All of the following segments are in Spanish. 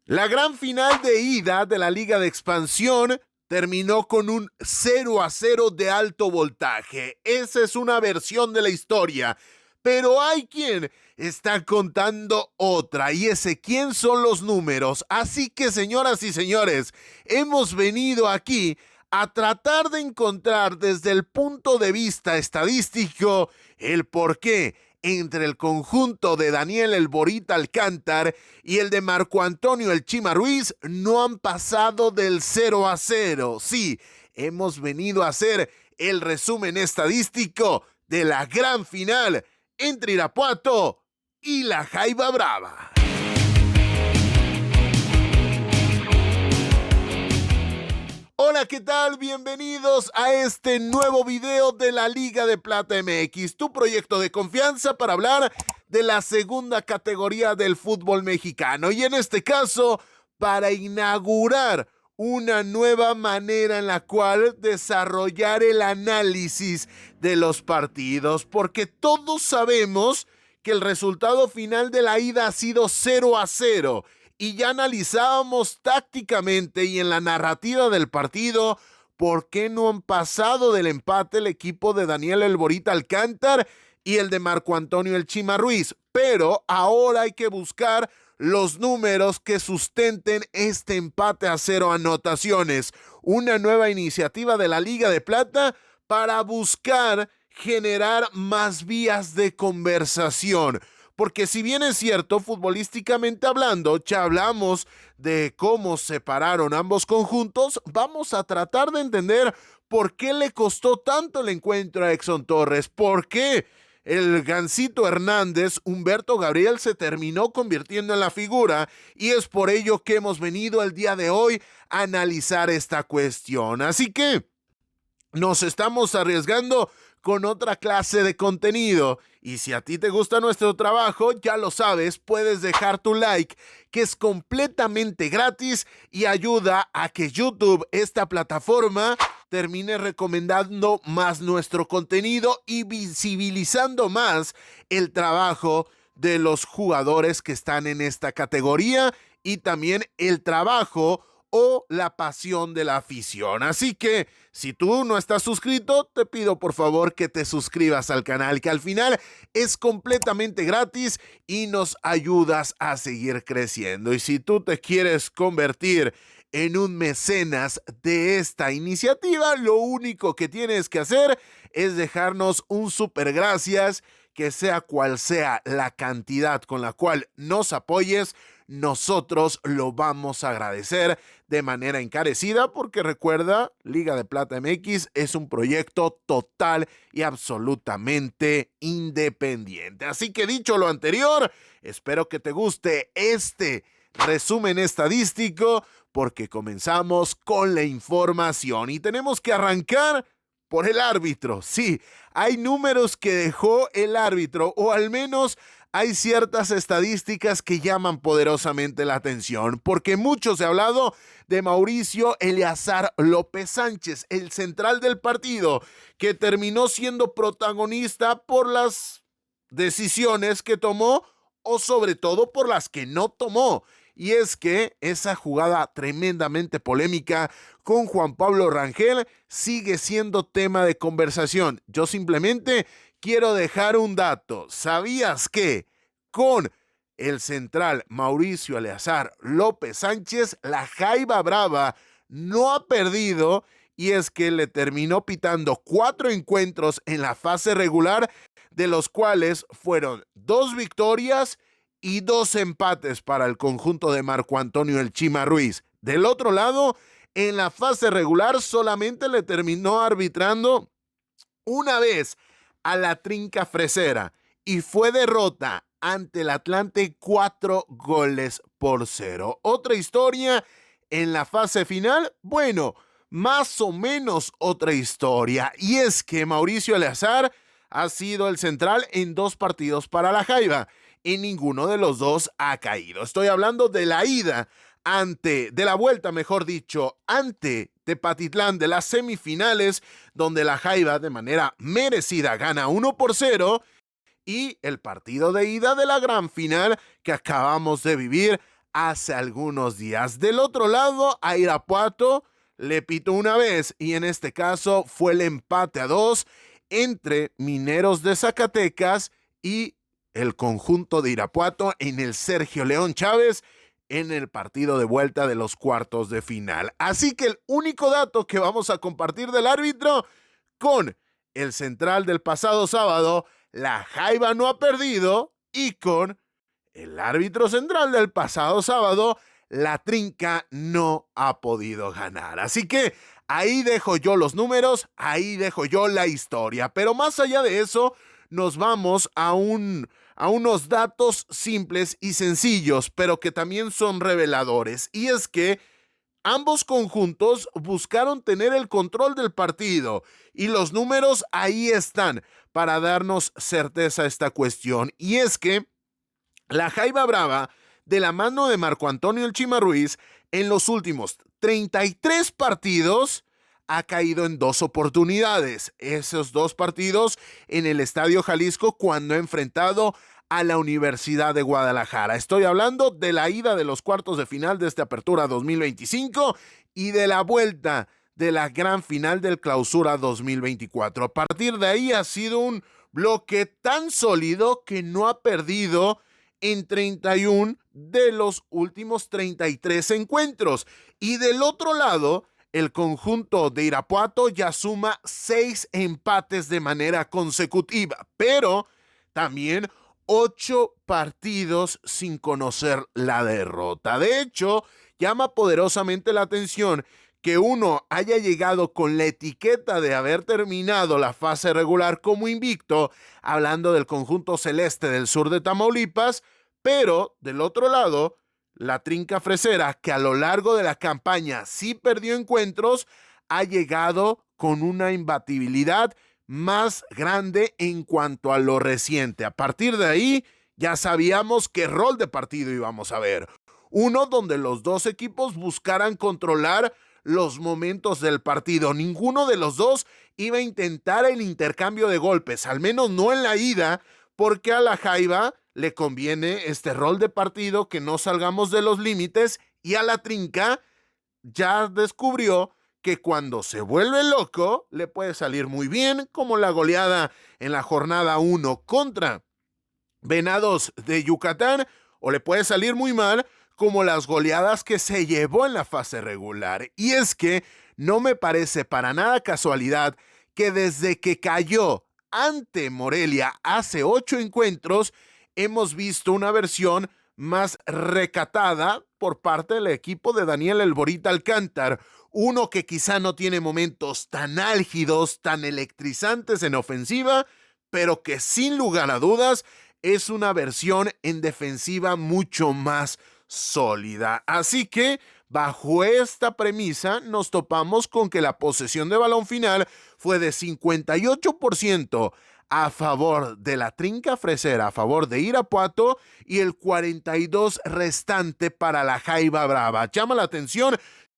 La gran final de ida de la Liga de Expansión terminó con un 0-0 de alto voltaje. Esa es una versión de la historia, pero hay quien está contando otra, y ese quién son los números. Así que, señoras y señores, hemos venido aquí a tratar de encontrar desde el punto de vista estadístico el porqué entre el conjunto de Daniel El Borita Alcántar y el de Marco Antonio El Chima Ruiz no han pasado del 0-0. Sí, hemos venido a hacer el resumen estadístico de la gran final entre Irapuato y la Jaiba Brava. Hola, ¿qué tal? Bienvenidos a este nuevo video de la Liga de Plata MX, tu proyecto de confianza para hablar de la segunda categoría del fútbol mexicano. Y en este caso, para inaugurar una nueva manera en la cual desarrollar el análisis de los partidos, porque todos sabemos que el resultado final de la ida ha sido 0-0. Y ya analizábamos tácticamente y en la narrativa del partido por qué no han pasado del empate el equipo de Daniel El Borita Alcántar y el de Marco Antonio El Chima Ruiz. Pero ahora hay que buscar los números que sustenten este empate a 0 anotaciones. Una nueva iniciativa de la Liga de Plata para buscar generar más vías de conversación. Porque si bien es cierto, futbolísticamente hablando, ya hablamos de cómo separaron ambos conjuntos, vamos a tratar de entender por qué le costó tanto el encuentro a Exxon Torres, por qué el Gansito Hernández, Humberto Gabriel, se terminó convirtiendo en la figura, y es por ello que hemos venido el día de hoy a analizar esta cuestión. Así que nos estamos arriesgando con otra clase de contenido. Y si a ti te gusta nuestro trabajo, ya lo sabes, puedes dejar tu like, que es completamente gratis y ayuda a que YouTube, esta plataforma, termine recomendando más nuestro contenido y visibilizando más el trabajo de los jugadores que están en esta categoría y también el trabajo o la pasión de la afición. Así que, si tú no estás suscrito, te pido por favor que te suscribas al canal, que al final es completamente gratis y nos ayudas a seguir creciendo. Y si tú te quieres convertir en un mecenas de esta iniciativa, lo único que tienes que hacer es dejarnos un súper gracias, que sea cual sea la cantidad con la cual nos apoyes, nosotros lo vamos a agradecer de manera encarecida, porque recuerda, Liga de Plata MX es un proyecto total y absolutamente independiente. Así que, dicho lo anterior, espero que te guste este resumen estadístico, porque comenzamos con la información y tenemos que arrancar por el árbitro. Sí, hay números que dejó el árbitro, o al menos hay ciertas estadísticas que llaman poderosamente la atención, porque mucho se ha hablado de Mauricio Eleazar López Sánchez, el central del partido, que terminó siendo protagonista por las decisiones que tomó, o sobre todo por las que no tomó. Y es que esa jugada tremendamente polémica con Juan Pablo Rangel sigue siendo tema de conversación. Yo simplemente quiero dejar un dato. ¿Sabías que con el central Mauricio Eleazar López Sánchez, la Jaiba Brava no ha perdido? Y es que le terminó pitando 4 encuentros en la fase regular, de los cuales fueron 2 victorias y 2 empates para el conjunto de Marco Antonio El Chima Ruiz. Del otro lado, en la fase regular solamente le terminó arbitrando una vez a la Trinca Fresera, y fue derrota ante el Atlante 4-0. Otra historia en la fase final, bueno, más o menos otra historia, y es que Mauricio Eleazar ha sido el central en 2 partidos para la Jaiba, y ninguno de los 2 ha caído. Estoy hablando de la ida de la vuelta, mejor dicho, ante Tepatitlán, de las semifinales, donde la Jaiba de manera merecida gana 1-0, y el partido de ida de la gran final que acabamos de vivir hace algunos días. Del otro lado, a Irapuato le pitó una vez y en este caso fue el empate a 2 entre Mineros de Zacatecas y el conjunto de Irapuato en el Sergio León Chávez en el partido de vuelta de los cuartos de final. Así que el único dato que vamos a compartir del árbitro con el central del pasado sábado, la Jaiba no ha perdido, y con el árbitro central del pasado sábado, la Trinca no ha podido ganar. Así que ahí dejo yo los números, ahí dejo yo la historia. Pero más allá de eso, nos vamos a unos datos simples y sencillos, pero que también son reveladores. Y es que ambos conjuntos buscaron tener el control del partido y los números ahí están para darnos certeza a esta cuestión. Y es que la Jaiba Brava, de la mano de Marco Antonio El Chima Ruiz, en los últimos 33 partidos ha caído en 2 oportunidades. Esos 2 partidos en el Estadio Jalisco cuando ha enfrentado a la Universidad de Guadalajara. Estoy hablando de la ida de los cuartos de final de esta Apertura 2025 y de la vuelta de la gran final del Clausura 2024. A partir de ahí ha sido un bloque tan sólido que no ha perdido en 31 de los últimos 33 encuentros. Y del otro lado, el conjunto de Irapuato ya suma 6 empates de manera consecutiva, pero también 8 partidos sin conocer la derrota. De hecho, llama poderosamente la atención que uno haya llegado con la etiqueta de haber terminado la fase regular como invicto, hablando del conjunto celeste del sur de Tamaulipas, pero del otro lado, la Trinca Fresera, que a lo largo de la campaña sí perdió encuentros, ha llegado con una imbatibilidad más grande en cuanto a lo reciente. A partir de ahí, ya sabíamos qué rol de partido íbamos a ver. Uno donde los dos equipos buscaran controlar los momentos del partido. Ninguno de los dos iba a intentar el intercambio de golpes, al menos no en la ida, porque a la Jaiba le conviene este rol de partido, que no salgamos de los límites, y a la Trinca ya descubrió que cuando se vuelve loco le puede salir muy bien, como la goleada en la jornada 1 contra Venados de Yucatán, o le puede salir muy mal, como las goleadas que se llevó en la fase regular. Y es que no me parece para nada casualidad que desde que cayó ante Morelia hace 8 encuentros, hemos visto una versión más recatada por parte del equipo de Daniel El Borita Alcántar, uno que quizá no tiene momentos tan álgidos, tan electrizantes en ofensiva, pero que sin lugar a dudas es una versión en defensiva mucho más sólida. Así que, bajo esta premisa, nos topamos con que la posesión de balón final fue de 58% a favor de la Trinca Fresera, a favor de Irapuato, y el 42% restante para la Jaiba Brava. Llama la atención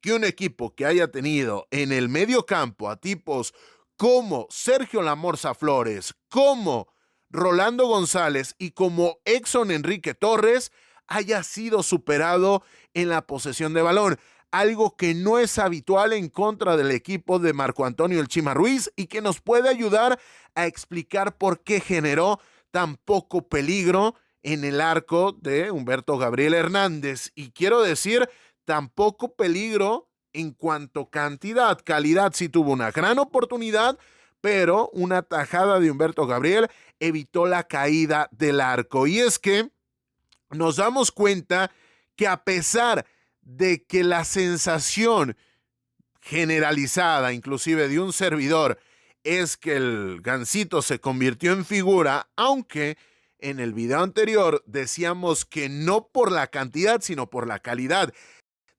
que un equipo que haya tenido en el medio campo a tipos como Sergio Lamorza Flores, como Rolando González y como Exxon Enrique Torres haya sido superado en la posesión de balón, algo que no es habitual en contra del equipo de Marco Antonio El Chima Ruiz y que nos puede ayudar a explicar por qué generó tan poco peligro en el arco de Humberto Gabriel Hernández. Y quiero decir, tan poco peligro en cuanto cantidad. Calidad sí tuvo una gran oportunidad, pero una tajada de Humberto Gabriel evitó la caída del arco. Y es que nos damos cuenta que a pesar de que la sensación generalizada, inclusive de un servidor, es que el Gansito se convirtió en figura, aunque en el video anterior decíamos que no por la cantidad, sino por la calidad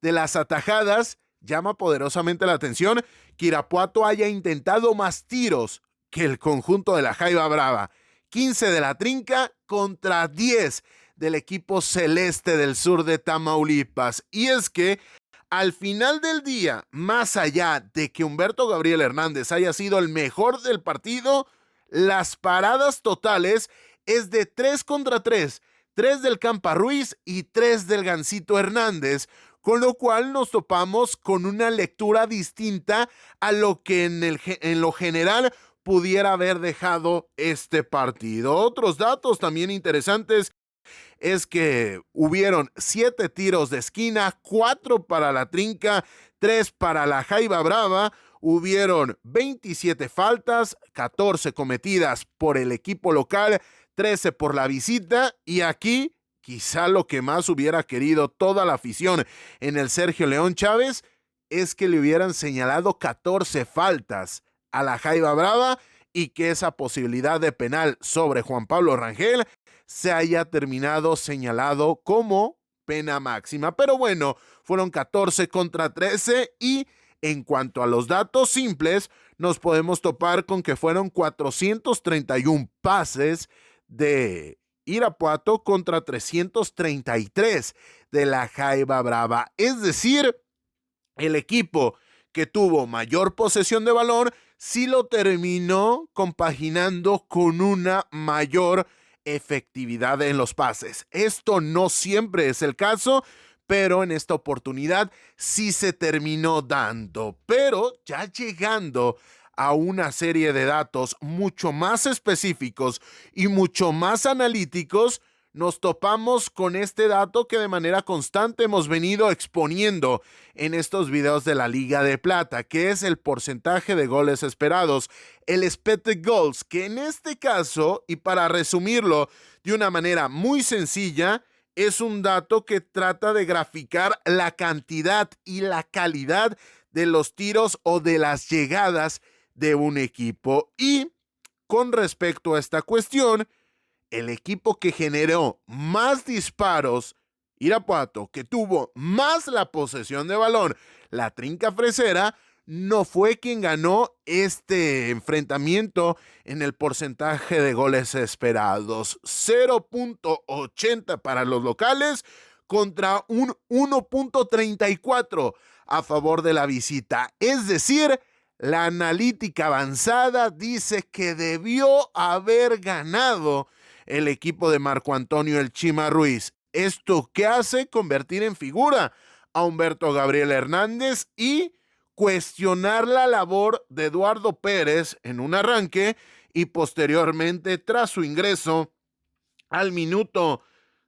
de las atajadas, llama poderosamente la atención que Irapuato haya intentado más tiros que el conjunto de la Jaiba Brava. 15 de la Trinca contra 10 del equipo celeste del sur de Tamaulipas. Y es que al final del día, más allá de que Humberto Gabriel Hernández haya sido el mejor del partido, las paradas totales es de 3 contra 3. 3 del Campa Ruiz y 3 del Gansito Hernández, con lo cual nos topamos con una lectura distinta a lo que en lo general pudiera haber dejado este partido. Otros datos también interesantes es que hubieron 7 tiros de esquina, 4 para la Trinca, 3 para la Jaiba Brava, hubieron 27 faltas, 14 cometidas por el equipo local, 13 por la visita, y aquí quizá lo que más hubiera querido toda la afición en el Sergio León Chávez es que le hubieran señalado 14 faltas a la Jaiba Brava y que esa posibilidad de penal sobre Juan Pablo Rangel se haya terminado señalado como pena máxima. Pero bueno, fueron 14 contra 13 y en cuanto a los datos simples, nos podemos topar con que fueron 431 pases de Irapuato contra 333 de la Jaiba Brava. Es decir, el equipo que tuvo mayor posesión de balón sí lo terminó compaginando con una mayor efectividad en los pases. Esto no siempre es el caso, pero en esta oportunidad sí se terminó dando. Pero ya llegando a una serie de datos mucho más específicos y mucho más analíticos, nos topamos con este dato que de manera constante hemos venido exponiendo en estos videos de la Liga de Plata, que es el porcentaje de goles esperados, el expected goals, que en este caso, y para resumirlo de una manera muy sencilla, es un dato que trata de graficar la cantidad y la calidad de los tiros o de las llegadas de un equipo. Y con respecto a esta cuestión, el equipo que generó más disparos, Irapuato, que tuvo más la posesión de balón, la Trinca Fresera, no fue quien ganó este enfrentamiento en el porcentaje de goles esperados. 0.80 para los locales contra un 1.34 a favor de la visita. Es decir, la analítica avanzada dice que debió haber ganado el equipo de Marco Antonio El Chima Ruiz. ¿Esto qué hace? Convertir en figura a Humberto Gabriel Hernández y cuestionar la labor de Eduardo Pérez en un arranque y posteriormente tras su ingreso al minuto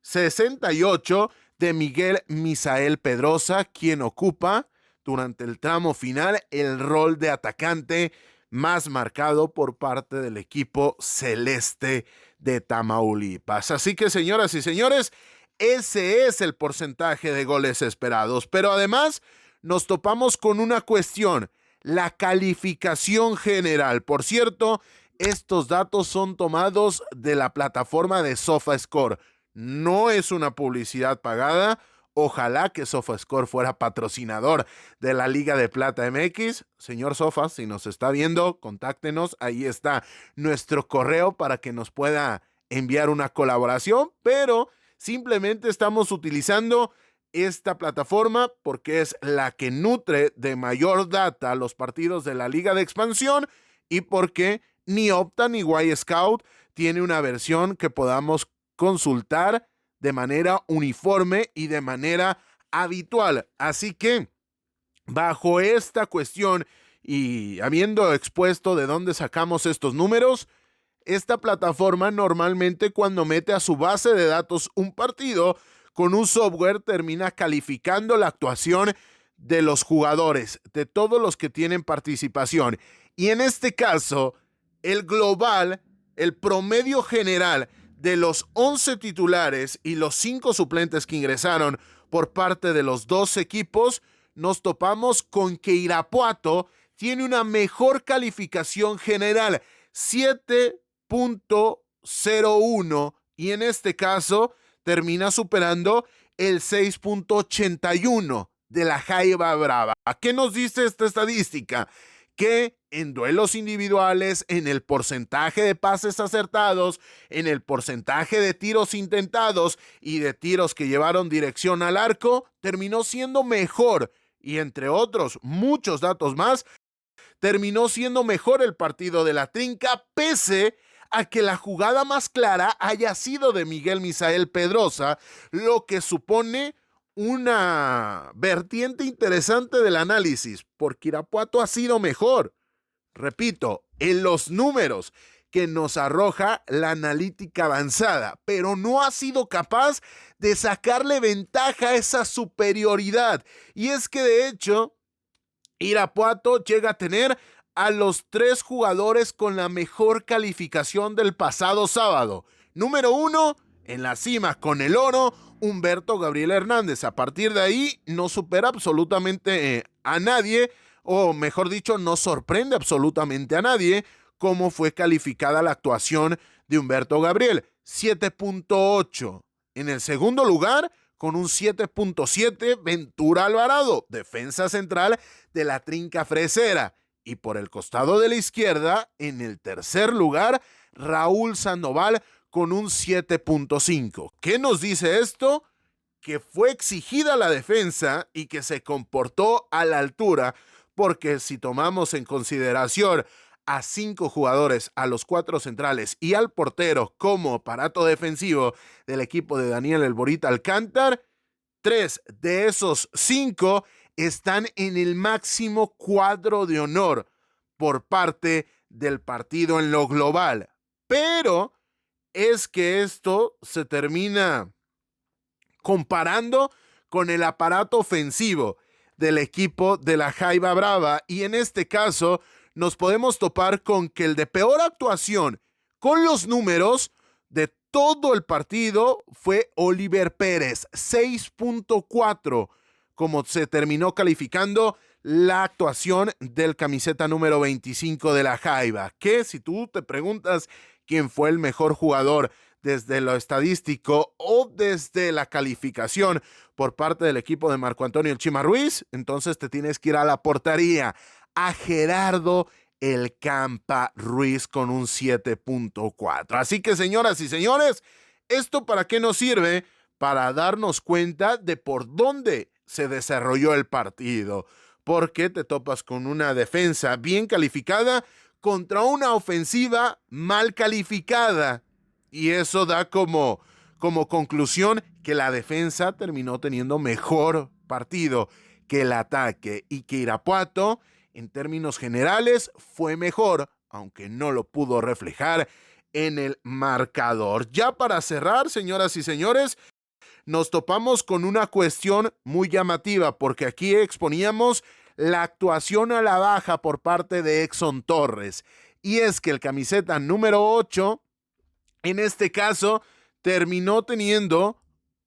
68 de Miguel Misael Pedrosa, quien ocupa durante el tramo final el rol de atacante más marcado por parte del equipo celeste de Tamaulipas. Así que, señoras y señores, ese es el porcentaje de goles esperados. Pero además nos topamos con una cuestión, la calificación general. Por cierto, estos datos son tomados de la plataforma de SofaScore. No es una publicidad pagada. Ojalá que SofaScore fuera patrocinador de la Liga de Plata MX. Señor Sofa, si nos está viendo, contáctenos. Ahí está nuestro correo para que nos pueda enviar una colaboración, pero simplemente estamos utilizando esta plataforma porque es la que nutre de mayor data los partidos de la Liga de Expansión y porque ni Opta ni Y Scout tiene una versión que podamos consultar de manera uniforme y de manera habitual. Así que, bajo esta cuestión y habiendo expuesto de dónde sacamos estos números, esta plataforma normalmente cuando mete a su base de datos un partido, con un software termina calificando la actuación de los jugadores, de todos los que tienen participación. Y en este caso, el global, el promedio general de los 11 titulares y los 5 suplentes que ingresaron por parte de los dos equipos, nos topamos con que Irapuato tiene una mejor calificación general, 7.01, y en este caso termina superando el 6.81 de la Jaiba Brava. ¿Qué nos dice esta estadística? Que en duelos individuales, en el porcentaje de pases acertados, en el porcentaje de tiros intentados y de tiros que llevaron dirección al arco, terminó siendo mejor. Y entre otros muchos datos más, terminó siendo mejor el partido de la Trinca, pese a que la jugada más clara haya sido de Miguel Misael Pedrosa, lo que supone una vertiente interesante del análisis, porque Irapuato ha sido mejor. Repito, en los números que nos arroja la analítica avanzada, pero no ha sido capaz de sacarle ventaja a esa superioridad. Y es que de hecho, Irapuato llega a tener a los 3 jugadores con la mejor calificación del pasado sábado. Número 1, en la cima con el oro, Humberto Gabriel Hernández. A partir de ahí no supera absolutamente a nadie, o mejor dicho, no sorprende absolutamente a nadie cómo fue calificada la actuación de Humberto Gabriel. 7.8. En el segundo lugar, con un 7.7, Ventura Alvarado, defensa central de la Trinca Fresera. Y por el costado de la izquierda, en el tercer lugar, Raúl Sandoval con un 7.5. ¿Qué nos dice esto? Que fue exigida la defensa y que se comportó a la altura, porque si tomamos en consideración a 5 jugadores, a los 4 centrales y al portero como aparato defensivo del equipo de Daniel El Borita Alcántar, 3 de esos 5 están en el máximo cuadro de honor por parte del partido en lo global. Pero es que esto se termina comparando con el aparato ofensivo del equipo de la Jaiba Brava, y en este caso nos podemos topar con que el de peor actuación con los números de todo el partido fue Oliver Pérez, 6.4, como se terminó calificando la actuación del camiseta número 25 de la Jaiba, que si tú te preguntas quién fue el mejor jugador desde lo estadístico o desde la calificación por parte del equipo de Marco Antonio El Chima Ruiz, entonces te tienes que ir a la portería, a Gerardo El Campa Ruiz con un 7.4. Así que, señoras y señores, ¿esto para qué nos sirve? Para darnos cuenta de por dónde se desarrolló el partido, porque te topas con una defensa bien calificada contra una ofensiva mal calificada, y eso da como conclusión que la defensa terminó teniendo mejor partido que el ataque, y que Irapuato en términos generales fue mejor, aunque no lo pudo reflejar en el marcador. Ya para cerrar, señoras y señores, nos topamos con una cuestión muy llamativa, porque aquí exponíamos la actuación a la baja por parte de Exxon Torres, y es que el camiseta número 8, en este caso, terminó teniendo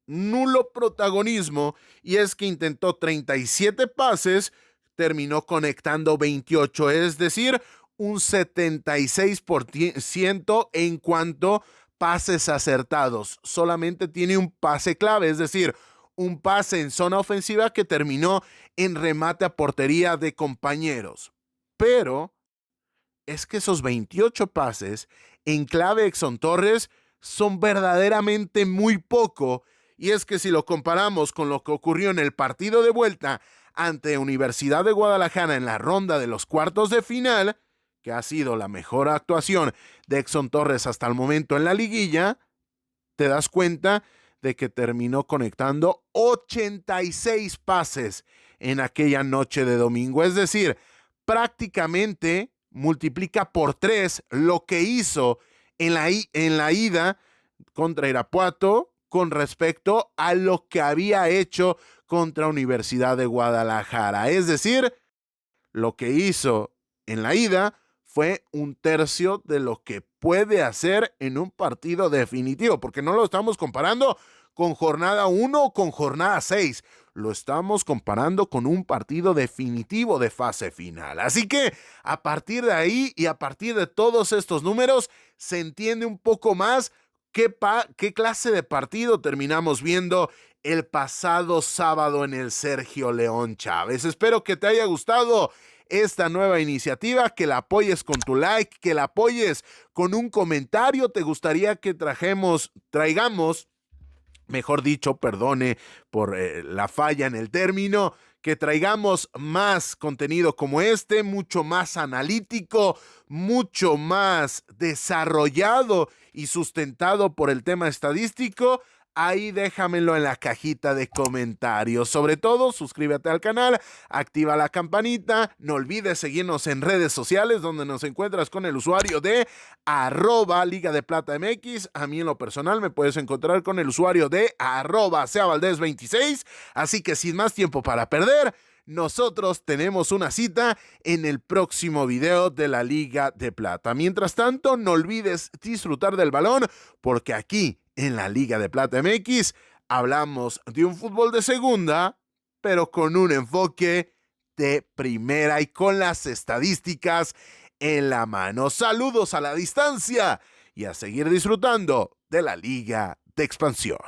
nulo protagonismo, y es que intentó 37 pases, terminó conectando 28, es decir, un 76% en cuanto a pases acertados. Solamente tiene un pase clave, es decir, un pase en zona ofensiva que terminó en remate a portería de compañeros. Pero es que esos 28 pases en clave Exxon Torres son verdaderamente muy poco, y es que si lo comparamos con lo que ocurrió en el partido de vuelta ante Universidad de Guadalajara en la ronda de los cuartos de final, que ha sido la mejor actuación de Exxon Torres hasta el momento en la liguilla, te das cuenta de que terminó conectando 86 pases en aquella noche de domingo. Es decir, prácticamente multiplica por 3 lo que hizo en la ida contra Irapuato con respecto a lo que había hecho contra Universidad de Guadalajara. Es decir, lo que hizo en la ida fue un tercio de lo que puede hacer en un partido definitivo, porque no lo estamos comparando con jornada 1 o con jornada 6, lo estamos comparando con un partido definitivo de fase final. Así que a partir de ahí y a partir de todos estos números se entiende un poco más qué clase de partido terminamos viendo el pasado sábado en el Sergio León Chávez. Espero que te haya gustado esta nueva iniciativa, que la apoyes con tu like, que la apoyes con un comentario. ¿Te gustaría que traigamos mejor dicho, perdone por la falla en el término, que traigamos más contenido como este, mucho más analítico, mucho más desarrollado y sustentado por el tema estadístico. Ahí déjamelo en la cajita de comentarios. Sobre todo, suscríbete al canal, activa la campanita, no olvides seguirnos en redes sociales donde nos encuentras con el usuario de @Liga de Plata MX. A mí en lo personal me puedes encontrar con el usuario de @SeaValdez26. Así que sin más tiempo para perder, nosotros tenemos una cita en el próximo video de la Liga de Plata. Mientras tanto, no olvides disfrutar del balón porque aquí en la Liga de Plata MX hablamos de un fútbol de segunda, pero con un enfoque de primera y con las estadísticas en la mano. Saludos a la distancia y a seguir disfrutando de la Liga de Expansión.